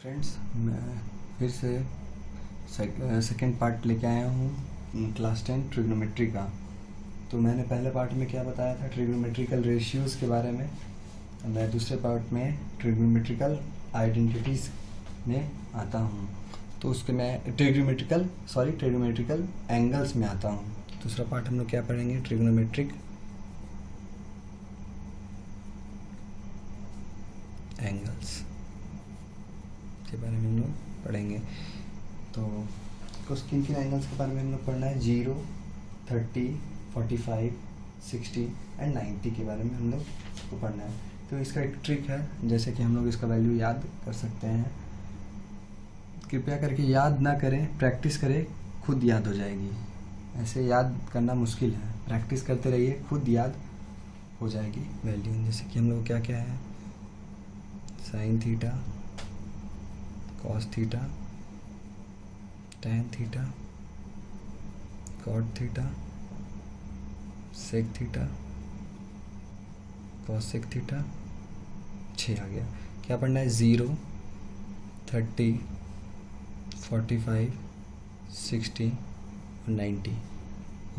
Friends, मैं फिर से सेकंड पार्ट लेके आया हूँ क्लास 10 ट्रिग्नोमेट्री का। तो मैंने पहले पार्ट में क्या बताया था, ट्रिग्नोमेट्रिकल रेशियोज़ के बारे में। मैं दूसरे पार्ट में ट्रिग्नोमेट्रिकल आइडेंटिटीज़ में आता हूँ। तो उसके मैं ट्रिग्नोमेट्रिकल एंगल्स में आता हूँ। दूसरा पार्ट हम लोग क्या पढ़ेंगे, ट्रिग्नोमेट्रिक एंगल्स के बारे में हम लोग पढ़ेंगे। तो कुछ किन एंगल्स के बारे में हम लोग पढ़ना है, 0, 30, 45, 60 एंड 90 के बारे में हम लोग को पढ़ना है। तो इसका एक ट्रिक है, जैसे कि हम लोग इसका वैल्यू याद कर सकते हैं। कृपया करके याद ना करें, प्रैक्टिस करें, खुद याद हो जाएगी। ऐसे याद करना मुश्किल है, प्रैक्टिस करते रहिए, खुद याद हो जाएगी वैल्यू। जैसे कि हम लोग क्या क्या है, sine theta, cos theta, tan theta, cot theta, sec theta, cosec theta. 6 आ गया। क्या पढ़ना है, 0, 30, 45, 60 और 90,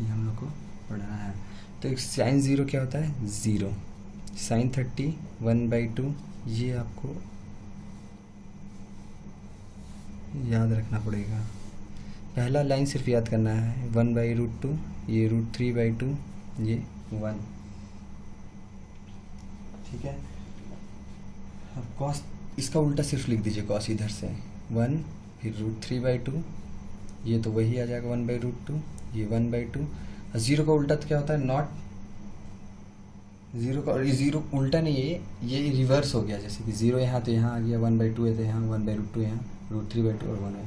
ये हम लोग को पढ़ना है। तो एक साइन 0 क्या होता है, 0। साइन 30 1/2, ये आपको याद रखना पड़ेगा। पहला लाइन सिर्फ याद करना है, 1/√2, ये √3/2, ये 1। ठीक है। अब कॉस, इसका उल्टा सिर्फ लिख दीजिए, कॉस इधर से 1, फिर √3/2, ये तो वही आ जाएगा 1/√2, ये 1/2। 0 का उल्टा तो क्या होता है, नॉट। 0 का, और 0 उल्टा नहीं है, ये रिवर्स हो गया। जैसे कि 0 यहाँ तो यहाँ आ गया, 1/2 है तो यहाँ 1/√2, यहाँ √3/2 और 1 है।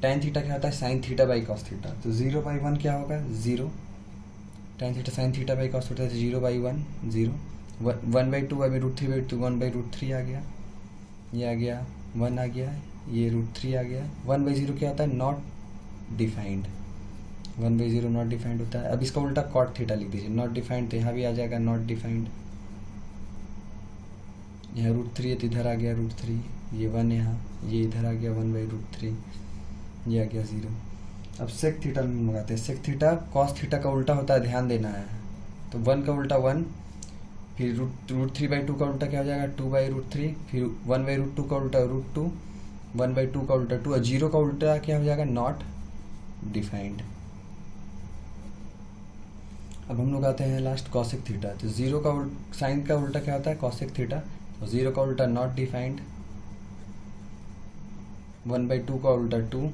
टैन थीटा क्या होता है, sine theta by cos theta. तो 0/1 क्या होगा, 0। Tan theta sine theta by cos theta, 0/1 0। 1/2 अभी √3/2, 1/√3 आ गया, ये आ गया 1 आ गया, ये √3 आ गया। 1/0 क्या होता है, नॉट डिफाइंड। 1/0 नॉट डिफाइंड होता है। अब इसका उल्टा कॉट थीटा लिख दीजिए, नॉट डिफाइंड तो यहाँ भी आ जाएगा नॉट डिफाइंड। यहाँ √3 है तो इधर आ गया √3, ये 1 यहाँ, ये इधर आ गया 1/√3, ये आ गया 0। अब सेक थीटा में मंगाते हैं। सेक थीटा कॉस थीटा का उल्टा होता है, ध्यान देना है। तो 1 का उल्टा 1, फिर √3/2 का उल्टा क्या हो जाएगा, 2/√3, फिर 1/√2 का उल्टा √2, 1/2 का उल्टा 2, और 0 का उल्टा क्या हो जाएगा, नॉट डिफाइंड। अब हम लोग आते हैं लास्ट कॉसेक थीटा। तो 0 का साइन का उल्टा क्या होता है, कॉसेक थीटा। तो 0 का उल्टा नॉट डिफाइंड, 1/2 का उल्टा 2,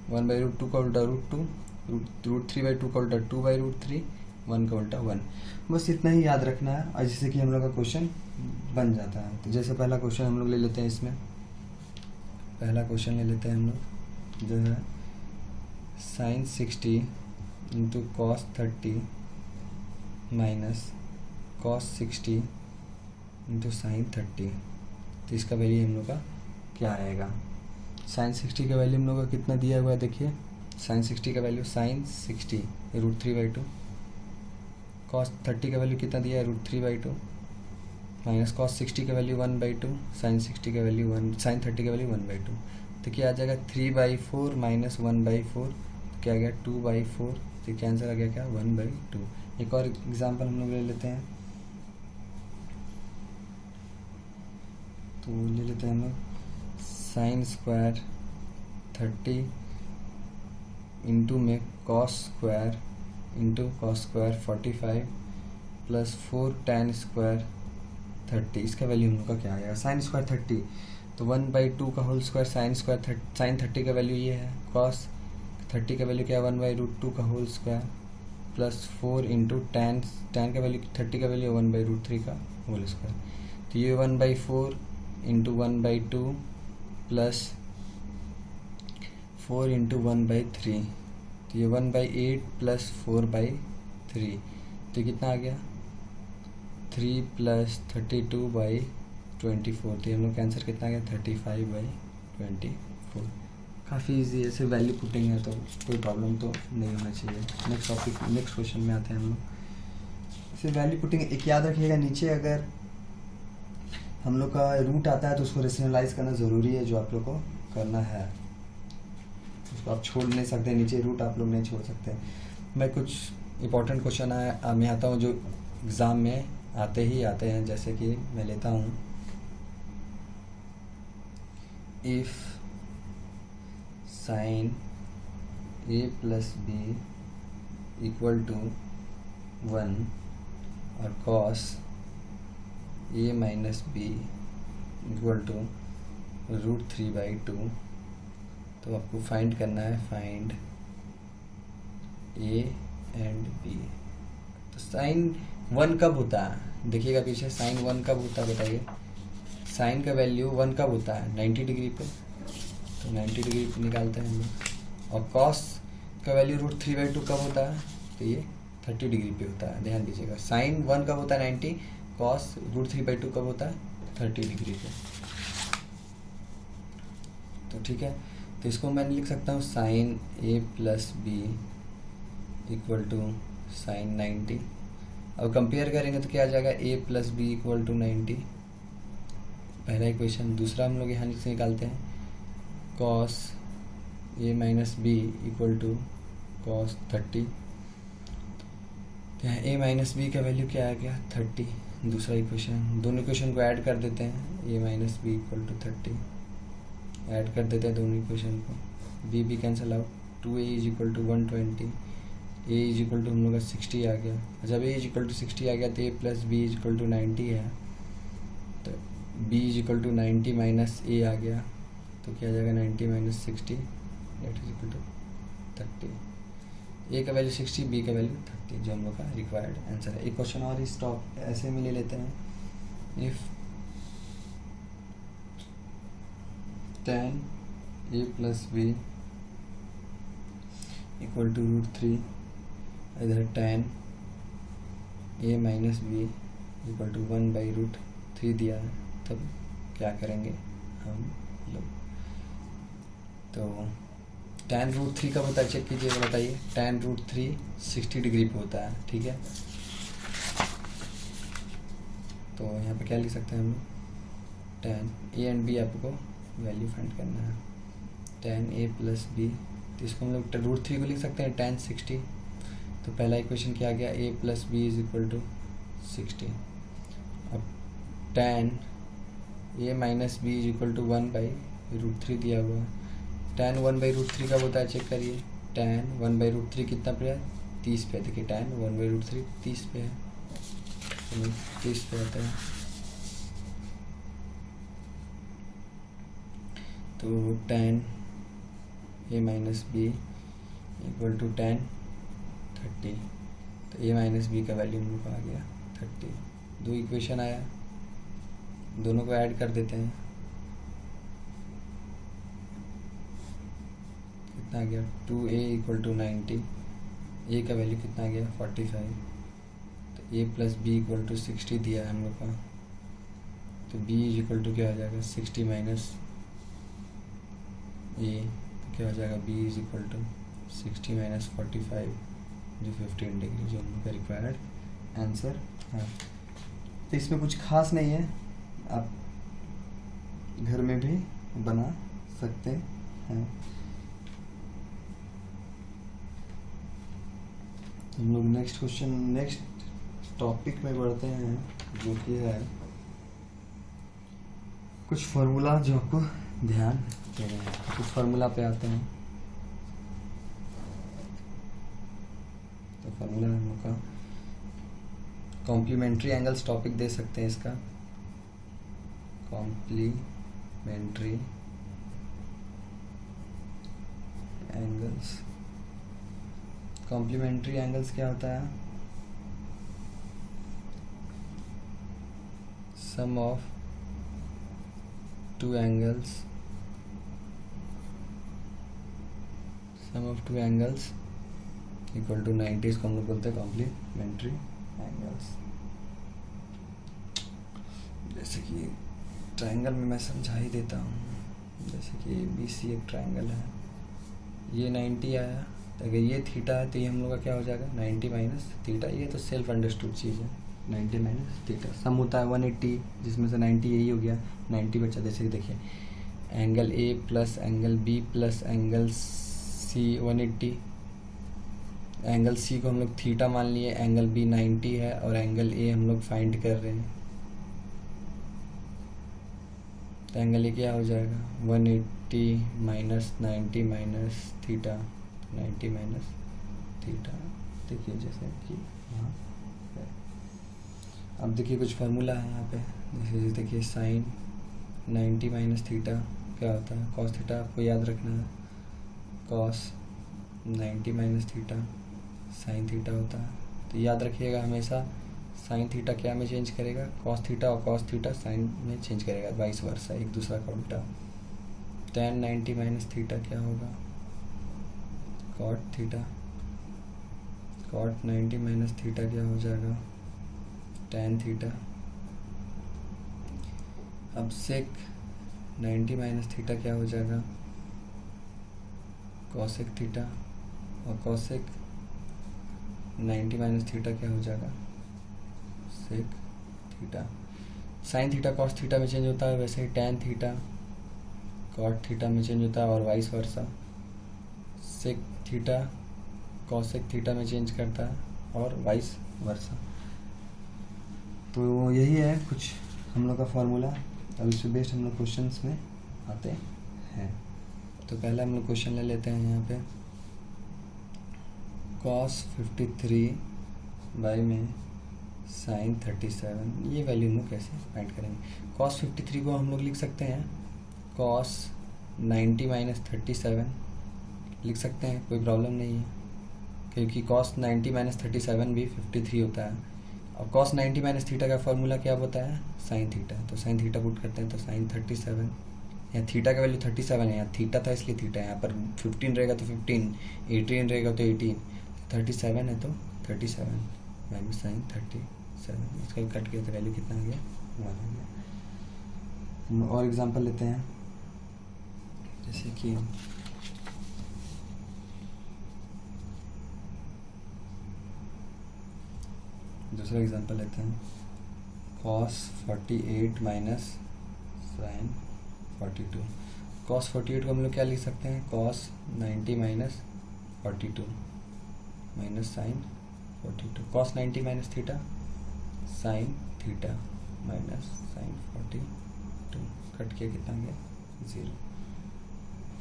1/√2 का उल्टा √2, √3/2 का उल्टा 2/√3, 1 का उल्टा 1। बस इतना ही याद रखना है, और जिससे कि हम लोग का क्वेश्चन बन जाता है। तो जैसे पहला क्वेश्चन हम लोग ले लेते हैं, इसमें पहला क्वेश्चन ले लेते हैं हम लोग, जो है sine 60 into cos 30 minus cos 60 into sine 30। तो इसका वैल्यू हम लोग का क्या आएगा। साइन 60 का वैल्यू हम लोग का कितना दिया हुआ है, देखिए। साइन 60 का वैल्यू, साइन 60 √3/2, कॉस 30 का वैल्यू कितना दिया है, √3/2, माइनस कॉस 60 का वैल्यू 1/2, साइन 60 का वैल्यू 1, साइन 30 का वैल्यू 1/2। तो क्या आ जाएगा, 3/4 माइनस 1/4, तो क्या आ गया 2/4। तो क्या आंसर आ गया, क्या 1/2। एक और एग्जाम्पल हम लोग ले लेते हैं। तो ले लेते हैं हम लोग साइन स्क्वायर 30 इंटू में cos square into cos square 45 plus 4 tan square 30। इसका वैल्यू हम लोग का क्या आएगा, साइन स्क्वायर 30, तो 1/2 का whole square sine square sine 30 का वैल्यू ये है। कॉस 30 का वैल्यू क्या है, 1/√2 का whole square plus 4 into tan का वैल्यू 30 का वैल्यू 1/√3 का होल स्क्वायर। तो ये 1/4 इंटू 1/2 प्लस 4 इंटू 1/3, तो ये 1/8 प्लस 4/3। तो कितना आ गया, 3 प्लस 32/24। तो हम लोग का आंसर कितना आ गया, 35/24। काफ़ी इजी, ऐसे वैल्यू पुटिंग है तो कोई प्रॉब्लम तो नहीं होना चाहिए। नेक्स्ट टॉपिक, नेक्स्ट क्वेश्चन में आते हैं हम लोग। ऐसे वैल्यू पुटिंग एक याद रखिएगा, नीचे अगर हम लोग का रूट आता है तो उसको रेशनलाइज करना ज़रूरी है, जो आप लोग को करना है। उसको आप छोड़ नहीं सकते, नीचे रूट आप लोग नहीं छोड़ सकते। मैं कुछ इंपॉर्टेंट क्वेश्चन है मैं आता हूँ जो एग्ज़ाम में आते ही आते हैं, जैसे कि मैं लेता हूँ if sine a plus B equal to 1 और cos a minus B equal to √3/2, तो आपको फाइंड करना है, फाइंड a एंड b। तो साइन 1 कब होता है, देखिएगा पीछे, साइन 1 कब होता है बताइए। साइन का वैल्यू 1 कब होता है, 90 डिग्री पे, तो 90 डिग्री पे निकालते हैं हम लोग। और कॉस का वैल्यू √3/2 कब होता है, तो ये 30 डिग्री पे होता है, ध्यान दीजिएगा। साइन 1 कब होता है 90, कॉस √3/2 कब होता है 30 डिग्री पे। तो ठीक है, तो इसको मैं लिख सकता हूँ sine a plus B equal to sine 90। अब कंपेयर करेंगे तो क्या आ जाएगा, a plus B equal to 90, पहला इक्वेशन। दूसरा हम लोग यहाँ से निकालते हैं, cos a minus B equal to cos 30। तो यहाँ a माइनस बी का वैल्यू क्या आ गया 30, दूसरा इक्वेशन। दोनों इक्वेशन को ऐड कर देते हैं, a minus B equal to 30, add कर देते हैं दोनों इक्वेशन को, b भी cancel out, 2a is equal to 120, a is equal to हम लोग का 60 आ गया। जब a इज इक्वल टू 60 आ गया तो a plus B is equal to 90 है, तो b is equal to 90 minus a आ गया, तो क्या आ जाएगा 90 minus 60 that is equal to 30। a का वैल्यू 60, b का वैल्यू 30, जो हम लोग का रिक्वायर्ड आंसर है। एक क्वेश्चन और इस टॉप ऐसे में ले लेते हैं, if tan a plus B equal to √3, इधर tan a minus B equal to 1/√3 दिया है, तब क्या करेंगे हम लोग। तो tan √3 कब होता है चेक कीजिए, बताइए। tan √3 60 डिग्री पे होता है, ठीक है। तो यहाँ पे क्या लिख सकते हैं हम लोग, tan a एंड b आपको वैल्यू फाइंड करना है। tan a प्लस बी, तो इसको हम लोग √3 को लिख सकते हैं tan 60। तो पहला इक्वेशन क्या आ गया, a plus B is equal to 60। अब tan a minus B is equal to 1/√3 दिया हुआ है। tan 1/√3 कब होता है चेक करिए, tan 1/√3 कितना पे है 30 पे, देखिए tan 1/√3 30 पे है, तो 30 पे आता है। तो tan a minus B equal to tan 30, तो a माइनस बी का वैल्यू हम लोग आ गया 30। दो इक्वेशन आया, दोनों को ऐड कर देते हैं, कितना आ गया 2a इक्वल टू 90, a का वैल्यू कितना आ गया 45, तो a plus B equal to 60 दिया है हम लोग का, तो b इज इक्वल टू क्या हो जाएगा 60 माइनस a, तो क्या हो जाएगा b is equal to 60 minus 45, जो 15 डिग्री, जो हम लोग का रिक्वायर्ड आंसर है। तो इसमें कुछ खास नहीं है, आप घर में भी बना सकते हैं। हम लोग नेक्स्ट टॉपिक में बढ़ते हैं, जो कि है कुछ फार्मूला जो आपको ध्यान देना है। कुछ फार्मूला पे आते हैं, तो फार्मूला हम लोग का कॉम्प्लीमेंट्री एंगल्स टॉपिक दे सकते हैं इसका, कॉम्प्लीमेंट्री एंगल्स। कॉम्प्लीमेंट्री एंगल्स क्या होता है, sum of two angles equal to 90, इसको हम लोग बोलते हैं कॉम्प्लीमेंट्री एंगल्स। जैसे कि ट्रायंगल में मैं समझा ही देता हूँ, जैसे कि ABC एक ट्रायंगल है, ये 90 आया, तो अगर ये थीटा है तो ये हम लोग का क्या हो जाएगा 90 माइनस थीटा। ये तो सेल्फ अंडरस्टूड चीज़ है, 90 माइनस थीटा। सम होता है 180, जिसमें से 90 यही हो गया, 90 बचा। जैसे कि देखिए angle A plus angle B plus angle C 180, angle C को हम लोग थीटा मान लिए, एंगल बी 90 है और एंगल ए हम लोग फाइंड कर रहे हैं। तो एंगल ए क्या हो जाएगा 180 minus 90 minus theta, 90 minus theta. देखिए जैसे कि यहाँ है। अब देखिए कुछ फार्मूला है यहाँ पे, जैसे देखिए साइन 90 माइनस थीटा क्या होता है, कॉस थीटा आपको याद रखना है। Cos 90 minus theta sine theta होता है, तो याद रखिएगा हमेशा साइन थीटा क्या में चेंज करेगा, कॉस थीटा, और कॉस थीटा साइन में चेंज करेगा, वाइस वर्सा, एक दूसरा का उल्टा। tan 90 माइनस थीटा क्या होगा, cot theta, cot 90 minus theta क्या हो जाएगा, tan थीटा। अब सेक 90 माइनस थीटा क्या हो जाएगा, कॉसेक थीटा, और कॉसेक 90 माइनस थीटा क्या हो जाएगा, sec theta. Sine theta cos theta में चेंज होता है, वैसे ही tan थीटा कॉट थीटा में चेंज होता है और vice versa. Sec theta cosec theta में चेंज करता है और वाइस वर्सा। तो यही है कुछ हम लोग का फार्मूला। अब इससे बेस्ड हम लोग क्वेश्चंस में आते हैं। तो पहले हम लोग क्वेश्चन ले लेते हैं यहाँ पे, cos 53 बाई में साइन 37, ये वैल्यू हम लोग कैसे फाइंड करेंगे। cos 53 को हम लोग लिख सकते हैं cos 90 माइनस 37 लिख सकते हैं, कोई प्रॉब्लम नहीं है, क्योंकि cos 90 माइनस 37 भी 53 होता है। और cos 90 माइनस थीटा का फॉर्मूला क्या होता है, साइन थीटा। तो साइन थीटा पुट करते हैं, तो साइन 37, यहाँ थीटा का वैल्यू 37 है, यहाँ थीटा था इसलिए थीटा है, यहाँ पर 15 रहेगा तो 15, 18 रहेगा तो 18, 37 है तो 37 माइनस साइन 37, इसका कट किया तो वैल्यू कितना आ गया, 1 आ गया। और एग्जांपल लेते हैं, जैसे कि दूसरा एग्जांपल लेते हैं, cos 48 माइनस साइन 42। cos 48 को हम लोग क्या लिख सकते हैं, cos 90 minus 42 minus sine 42। cos 90 minus theta sine theta minus sine 42, cut किया कितना गया, 0।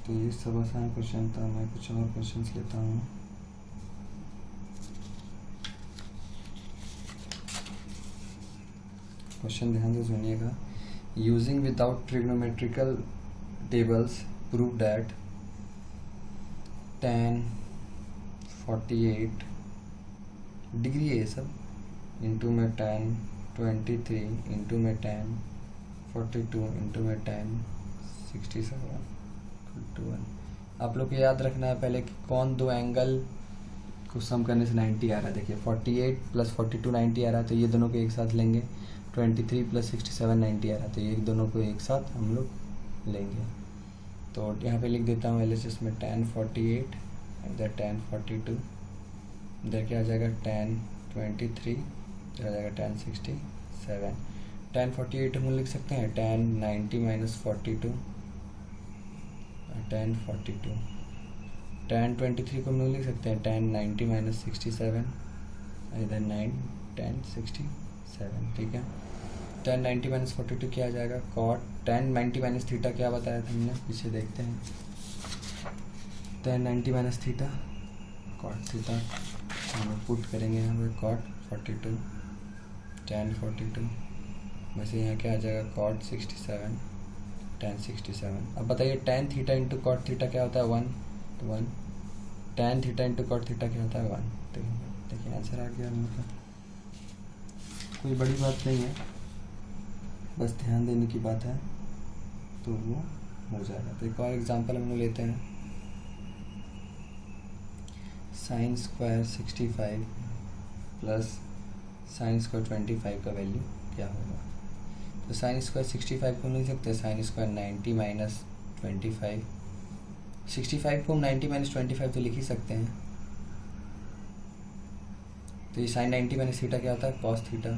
तो ये सब आसान क्वेश्चन था। मैं कुछ और क्वेश्चंस लेता हूँ। क्वेश्चन ध्यान से सुनिएगा। Using without trigonometrical tables prove that tan 48 degree है ये सब, इंटू में tan 23 इंटू में tan 42 इंटू में tan 67 टू 1। आप लोग को याद रखना है पहले कि कौन दो एंगल को सम करने से 90 आ रहा है। देखिए 48 प्लस 42 90 आ रहा है, तो ये दोनों को एक साथ लेंगे। 23 प्लस 67 90 आ रहा है, तो ये दोनों को एक साथ हम लोग लेंगे। तो यहाँ पे लिख देता हूँ LHS में tan 48 इधर tan 42, इधर क्या आ जाएगा tan 23, इधर आ जाएगा tan 67। tan 48 हम लिख सकते हैं tan 90 माइनस 42 tan 42। tan 23 को हम लोग लिख सकते हैं tan 90 माइनस 67, इधर 9 tan 67, ठीक है। tan 90 माइनस 42 क्या आ जाएगा, cot tan 90 माइनस थीटा क्या बताया था हमने, पीछे देखते हैं। tan 90 minus theta cot theta हम लोग पुट करेंगे यहाँ पे, cot 42 tan 42, वैसे यहाँ क्या आ जाएगा cot 67 tan 67। अब बताइए tan theta into cot theta क्या होता है, 1, तो 1। tan theta into cot theta क्या होता है, 1। देखिए आंसर आ गया हम लोग का। कोई बड़ी बात नहीं है, बस ध्यान देने की बात है, तो वो हो जाएगा। तो एक और एग्जांपल हम लोग लेते हैं, sine square 65 plus sine square 25 का वैल्यू क्या होगा। तो साइन स्क्वायर 65 को नहीं सकते, साइन स्क्वायर 90 माइनस 25, 65 को हम 90 माइनस 25 तो लिख ही सकते हैं। तो ये साइन 90 माइनस थीटा क्या होता है, कॉस थीटा।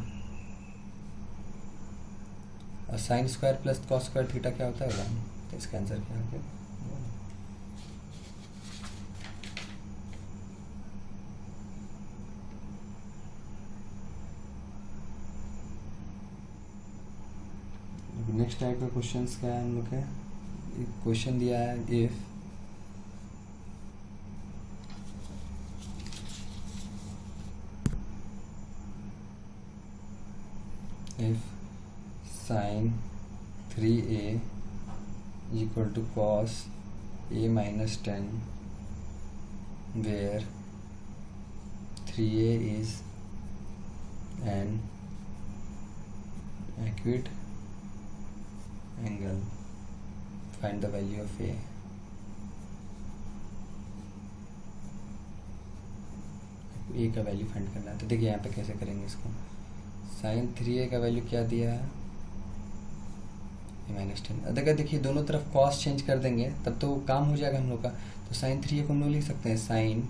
और sine square plus cos square theta क्या होता है 1, तो इसका आंसर क्या हो गया 1। नेक्स्ट टाइप का क्वेश्चन क्या है हम लोग का, क्वेश्चन दिया है if sin 3a is equal to cos a minus 10 where 3a is an acute angle, find the value of a। ए का वैल्यू फाइंड करना है, तो देखिए यहाँ पे कैसे करेंगे इसको। साइन 3a का वैल्यू क्या दिया है -10। अगर देखिए दोनों तरफ कॉस चेंज कर देंगे तब तो काम हो जाएगा हम लोग का। तो साइन 3a को हम लोग लिख सकते हैं साइन,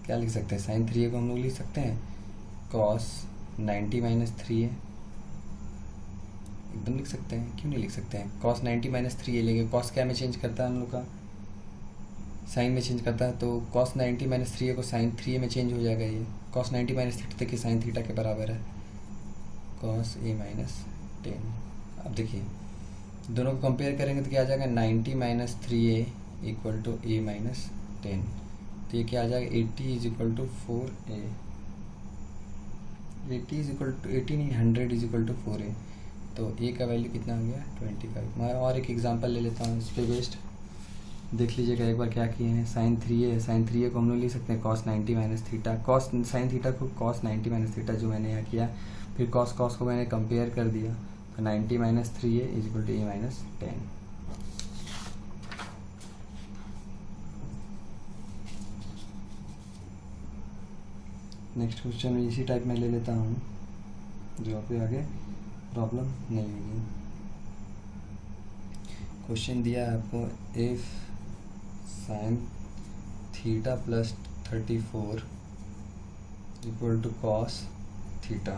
क्या लिख सकते हैं, साइन 3a को हम लोग लिख सकते हैं कॉस 90 - 3a, एकदम लिख सकते हैं, क्यों नहीं लिख सकते हैं। कॉस 90 - 3a लेंगे, कॉस क्या में चेंज करता है हम लोग का, साइन में चेंज करता है, तो कॉस 90 - 3a को साइन 3a में चेंज हो जाएगा। ये कॉस 90 - थीटा देखिए साइन थीटा के बराबर है कॉस a - 10। अब देखिए दोनों को कंपेयर करेंगे तो क्या आ जाएगा 90 - 3a इक्वल टू a - 10, तो ये क्या आ जाएगा 80 is equal to 4a, 80 is equal to 80 नहीं 100 इज इक्वल टू 4a। तो a का वैल्यू कितना हो गया 25। मैं और एक एग्जांपल ले लेता हूँ इस पे बेस्ड, देख लीजिएगा एक बार क्या किए हैं। साइन 3a है, साइन 3a को हम लोग लिख सकते हैं cos 90 - theta, cos sine theta को कॉस 90 - थीटा जो मैंने यहाँ किया, फिर कॉस कॉस को मैंने कंपेयर कर दिया, तो 90 - 3a is equal to a - 10। Next question में इसी टाइप में ले लेता हूँ जो आप आगे प्रॉब्लम नहीं होगी। क्वेश्चन दिया है आपको if sine theta plus 34 equal to cos theta,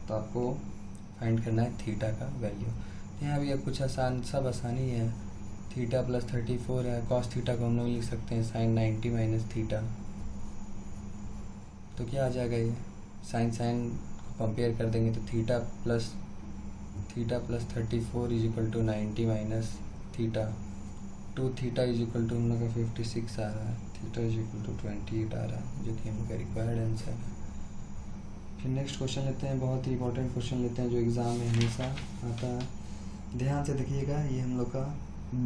तो आपको फाइंड करना है थीटा का वैल्यू। यहाँ भी अब कुछ आसान, सब आसानी है। थीटा प्लस 34 है, कॉस थीटा को हम लोग लिख सकते हैं साइन 90 - थीटा, तो क्या आ जाएगा ये साइन साइन को कंपेयर कर देंगे तो theta plus 34 is equal to 90 - theta, 2 theta is equal to हम लोग का 56 आ रहा है, थीटा इज इक्वल टू 28 आ रहा है, जो कि हम लोग का रिक्वायर्ड आंसर है। फिर नेक्स्ट क्वेश्चन लेते हैं, बहुत ही इंपॉर्टेंट क्वेश्चन लेते हैं जो एग्ज़ाम में हमेशा आता है। ध्यान से देखिएगा, ये हम लोग का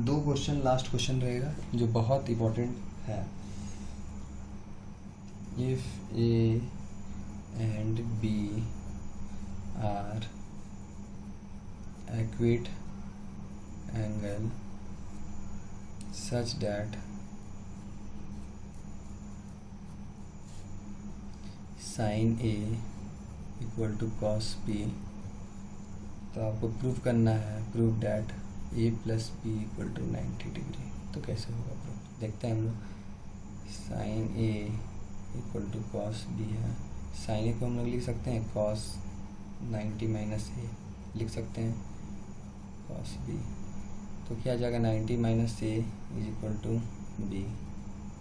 2 क्वेश्चन लास्ट क्वेश्चन रहेगा जो बहुत इंपॉर्टेंट है। If A and B are acute angle such that sin A equal to cos B, तो आपको प्रूव करना है, prove that A plus B equal to 90 degree. तो कैसे होगा प्रूव, देखते हैं हम लोग। sin A equal to cos B है, साइन ए को हम लोग लिख सकते हैं कॉस 90 - a, लिख सकते हैं कॉस बी, तो क्या आ जाएगा 90 - a is equal to B.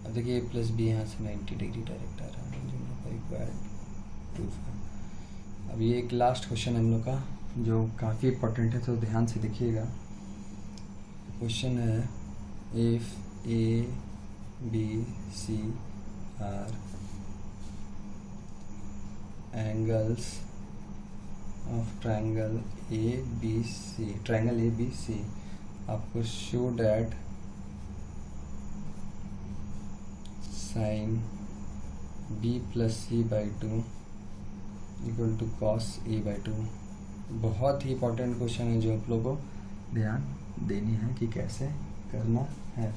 अब देखिए a प्लस बी यहाँ से 90 डिग्री डायरेक्ट आ रहा है, जो हम लोग का रिक्वायर्ड प्रूफ है। अब ये एक लास्ट क्वेश्चन हम लोग का जो काफ़ी इंपॉर्टेंट है, तो ध्यान से देखिएगा। क्वेश्चन है if A B C are angles of triangle ABC, triangle ABC, आपको show that sin B plus C by 2 equal to cos A by 2। बहुत ही इंपॉर्टेंट क्वेश्चन है जो आप लोगों को ध्यान देनी है कि कैसे करना है।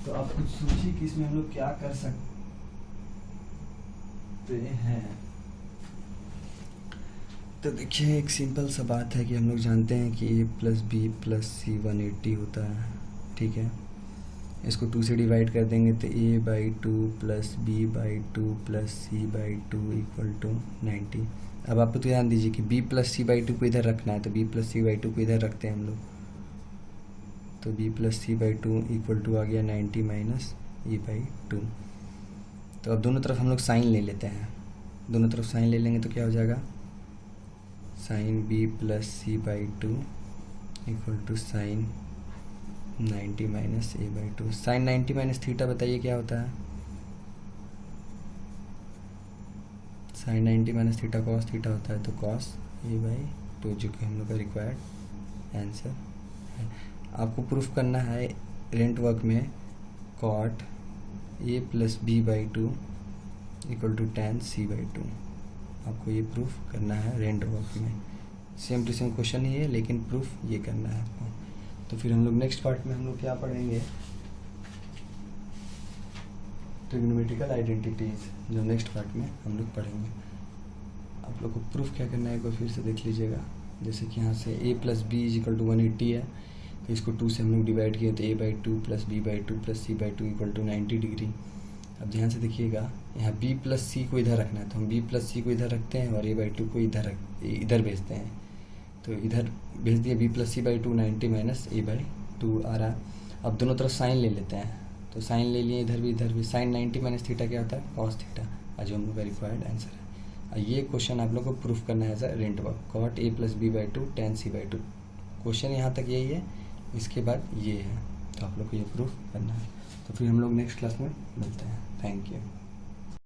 तो आप कुछ सोचिए कि इसमें हम लोग क्या कर सकते हैं। तो देखिए एक सिंपल सा बात है कि हम लोग जानते हैं कि a प्लस बी प्लस सी 180 होता है, ठीक है। इसको 2 से डिवाइड कर देंगे तो a by 2 plus B by 2 plus C by 2 equal to 90। अब आप तो ध्यान दीजिए कि b plus C by two को इधर रखना है, तो b plus C by two को इधर रखते हैं हम लोग, तो b plus C by two equal to आ गया 90 माइनस ए बाई टू। तो अब दोनों तरफ हम लोग साइन ले लेते हैं, दोनों तरफ साइन ले लेंगे तो क्या हो जाएगा, sine b plus C by two equal to sine 90 minus A by two. Sine 90 minus theta बताइए क्या होता है, sine 90 minus theta cos theta होता है, तो कॉस ए बाई टू, जो कि हम लोग का रिक्वायर्ड आंसर है। आपको प्रूफ करना है रेंट वर्क में cot A plus B by two equal to tan C by two, आपको ये प्रूफ करना है रेंट वर्क में। सेम टू सेम क्वेश्चन ही है, लेकिन प्रूफ ये करना है आपको। तो फिर हम लोग नेक्स्ट पार्ट में हम लोग क्या पढ़ेंगे, ट्रिग्नोमेट्रिकल आइडेंटिटीज, जो नेक्स्ट पार्ट में हम लोग पढ़ेंगे। आप लोग को प्रूफ क्या करना है एक बार फिर से देख लीजिएगा। जैसे कि यहाँ से a plus B is equal to 180 है, तो इसको 2 से हम लोग डिवाइड किए तो a by two plus B by two plus C by two equal to 90 degree. अब ध्यान से देखिएगा, यहाँ b प्लस सी को इधर रखना है, तो हम b प्लस सी को इधर रखते हैं और a बाई टू को इधर भेजते हैं, तो इधर भेज दिया b plus C by two 90 minus A by two आ रहा। अब दोनों तरफ साइन ले लेते हैं, तो साइन ले लिए इधर भी, साइन 90 माइनस थीटा क्या होता है, कॉस थीटा, आज हम लोग का रिक्वायर्ड आंसर है। ये क्वेश्चन आप लोग को प्रूफ करना है एज अ रेंट work, cot A plus B by two tan C by two. Question यहाँ तक यही है, इसके बाद ये है, तो आप लोग को ये प्रूफ करना है। तो फिर हम लोग नेक्स्ट क्लास में मिलते हैं। Thank you.